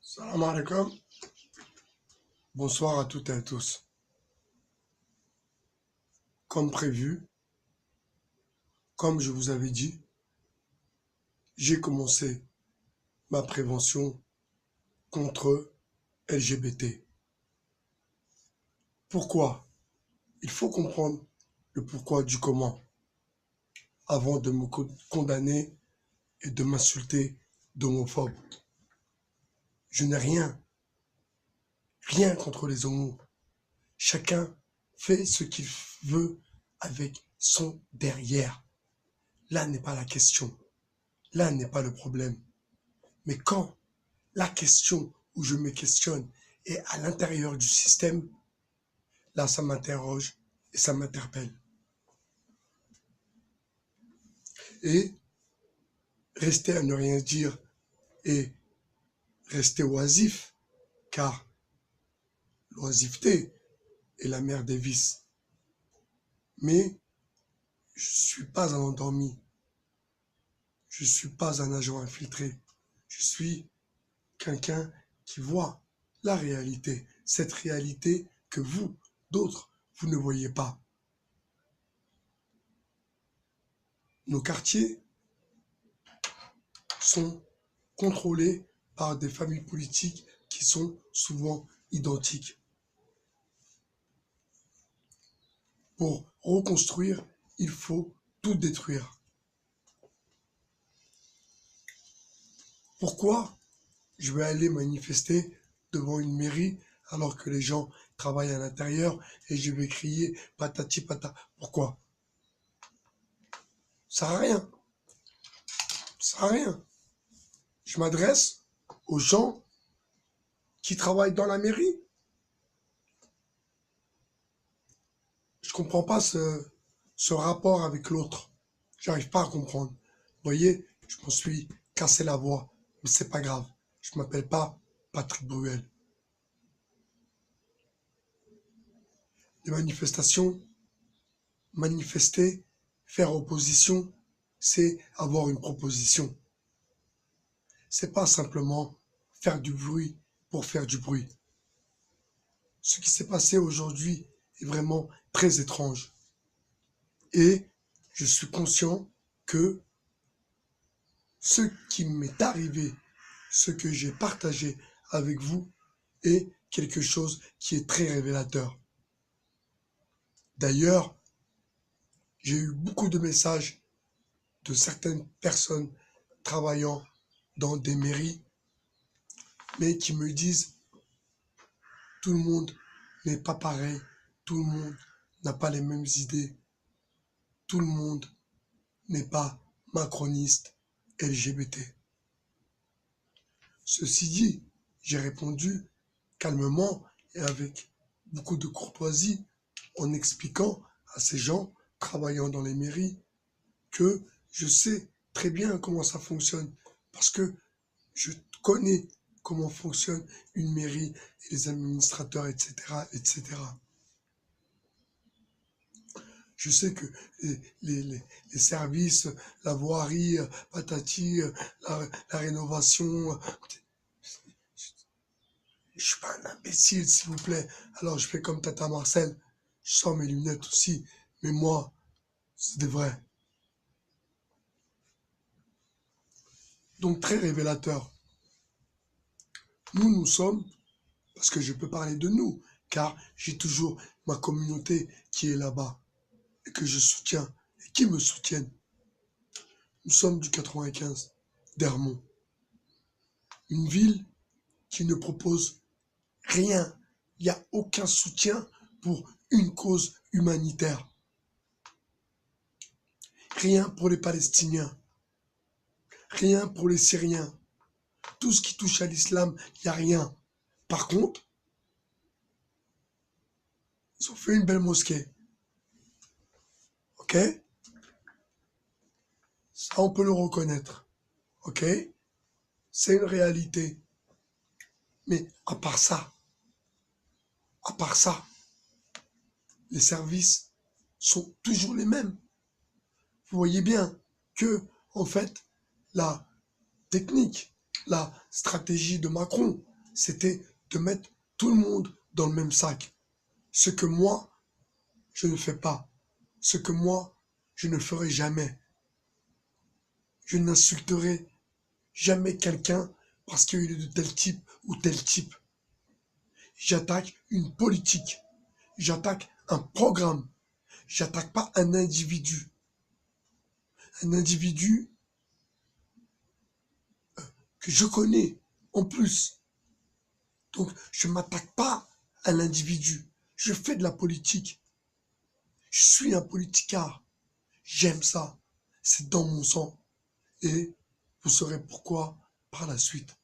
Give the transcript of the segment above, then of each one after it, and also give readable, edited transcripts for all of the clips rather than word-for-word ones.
Salam alaikum. Bonsoir à toutes et à tous. Comme prévu, comme je vous avais dit, j'ai commencé ma prévention contre LGBT. Pourquoi? Il faut comprendre le pourquoi du comment avant de me condamner et de m'insulter d'homophobe. Je n'ai rien contre les homos. Chacun fait ce qu'il veut avec son derrière. Là n'est pas la question. Là n'est pas le problème. Mais quand la question où je me questionne est à l'intérieur du système, là, ça m'interroge et ça m'interpelle. Et rester à ne rien dire et rester oisif, car l'oisiveté est la mère des vices. Mais je ne suis pas un endormi, je ne suis pas un agent infiltré, je suis quelqu'un qui voit la réalité, cette réalité que vous, d'autres, vous ne voyez pas. Nos quartiers sont contrôlés par des familles politiques qui sont souvent identiques. Pour reconstruire, il faut tout détruire. Pourquoi je vais aller manifester devant une mairie alors que les gens travaillent à l'intérieur et je vais crier patati patata? Pourquoi? Ça sert à rien. Ça sert à rien. Je m'adresse aux gens qui travaillent dans la mairie. Je comprends pas ce rapport avec l'autre. J'arrive pas à comprendre. Vous voyez, je m'en suis cassé la voix, mais c'est pas grave. Je m'appelle pas Patrick Bruel. Les manifestations, manifester, faire opposition, c'est avoir une proposition. C'est pas simplement faire du bruit pour faire du bruit. Ce qui s'est passé aujourd'hui est vraiment très étrange. Et je suis conscient que ce qui m'est arrivé, ce que j'ai partagé avec vous, est quelque chose qui est très révélateur. D'ailleurs, j'ai eu beaucoup de messages de certaines personnes travaillant dans des mairies, mais qui me disent tout le monde n'est pas pareil, tout le monde n'a pas les mêmes idées, tout le monde n'est pas macroniste LGBT. Ceci dit, j'ai répondu calmement et avec beaucoup de courtoisie en expliquant à ces gens travaillant dans les mairies que je sais très bien comment ça fonctionne parce que je connais comment fonctionne une mairie et les administrateurs, etc., etc. Je sais que les services, la voirie, patati, la rénovation, je suis pas un imbécile, s'il vous plaît. Alors je fais comme Tata Marcel, je sors mes lunettes aussi, mais moi, c'est des vrais. Donc très révélateur. Nous sommes, parce que je peux parler de nous, car j'ai toujours ma communauté qui est là-bas et que je soutiens et qui me soutiennent. Nous sommes du 95, d'Hermont, une ville qui ne propose rien. Il n'y a aucun soutien pour une cause humanitaire. Rien pour les Palestiniens, rien pour les Syriens. Tout ce qui touche à l'islam, il n'y a rien. Par contre, ils ont fait une belle mosquée. OK? Ça, on peut le reconnaître. OK? C'est une réalité. Mais à part ça, les services sont toujours les mêmes. Vous voyez bien que, en fait, la technique, la stratégie de Macron, c'était de mettre tout le monde dans le même sac. Ce que moi, je ne fais pas. Ce que moi, je ne ferai jamais. Je n'insulterai jamais quelqu'un parce qu'il est de tel type ou tel type. J'attaque une politique. J'attaque un programme. J'attaque pas un individu. Un individu que je connais en plus. Donc, je ne m'attaque pas à l'individu. Je fais de la politique. Je suis un politicard. J'aime ça. C'est dans mon sang. Et vous saurez pourquoi par la suite.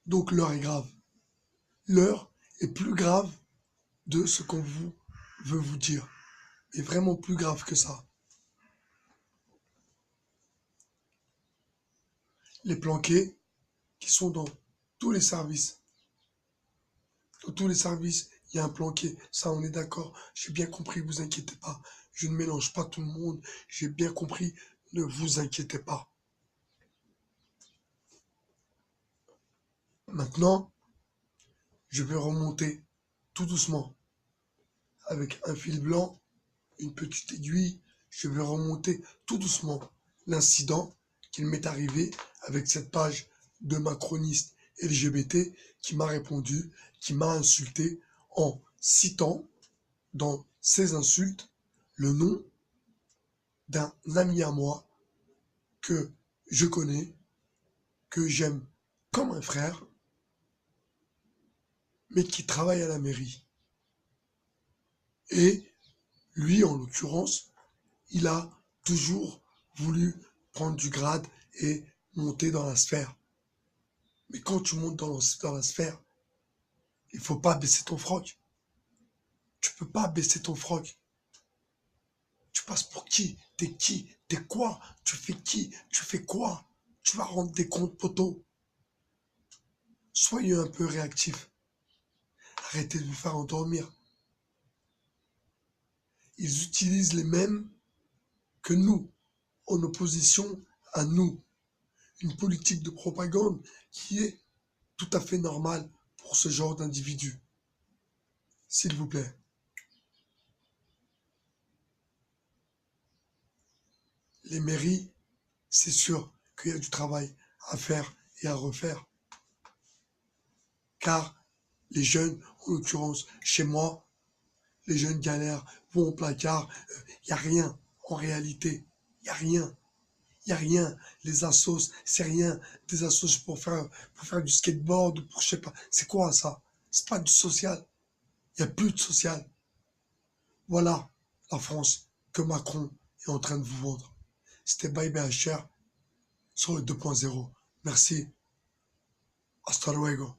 Donc, l'heure est grave. L'heure est plus grave de ce qu'on veut vous dire. Et vraiment plus grave que ça. Les planqués qui sont dans tous les services. Dans tous les services, il y a un planqué. Ça, on est d'accord. J'ai bien compris, vous inquiétez pas. Je ne mélange pas tout le monde. J'ai bien compris, ne vous inquiétez pas. Maintenant, je vais remonter tout doucement avec un fil blanc, une petite aiguille. Je vais remonter tout doucement l'incident qu'il m'est arrivé avec cette page de macroniste LGBT qui m'a répondu, qui m'a insulté en citant dans ses insultes le nom d'un ami à moi que je connais, que j'aime comme un frère, mais qui travaille à la mairie. Et lui, en l'occurrence, il a toujours voulu prendre du grade et monter dans la sphère. Mais quand tu montes dans la sphère, il faut pas baisser ton froc. Tu peux pas baisser ton froc. Tu passes pour qui? T'es qui? T'es quoi? Tu fais qui? Tu fais quoi? Tu vas rendre des comptes, poteau. Soyez un peu réactif. Arrêtez de vous faire endormir. Ils utilisent les mêmes que nous, en opposition à nous. Une politique de propagande qui est tout à fait normale pour ce genre d'individus. S'il vous plaît. Les mairies, c'est sûr qu'il y a du travail à faire et à refaire. Car les jeunes, en l'occurrence chez moi, les jeunes galèrent, vont au placard, il n'y a rien en réalité. Il n'y a rien. Il n'y a rien. Les assos, c'est rien. Des assos pour faire du skateboard ou pour je sais pas. C'est quoi ça? C'est pas du social. Il n'y a plus de social. Voilà la France que Macron est en train de vous vendre. C'était Bye BHR sur le 2.0. Merci. Hasta luego.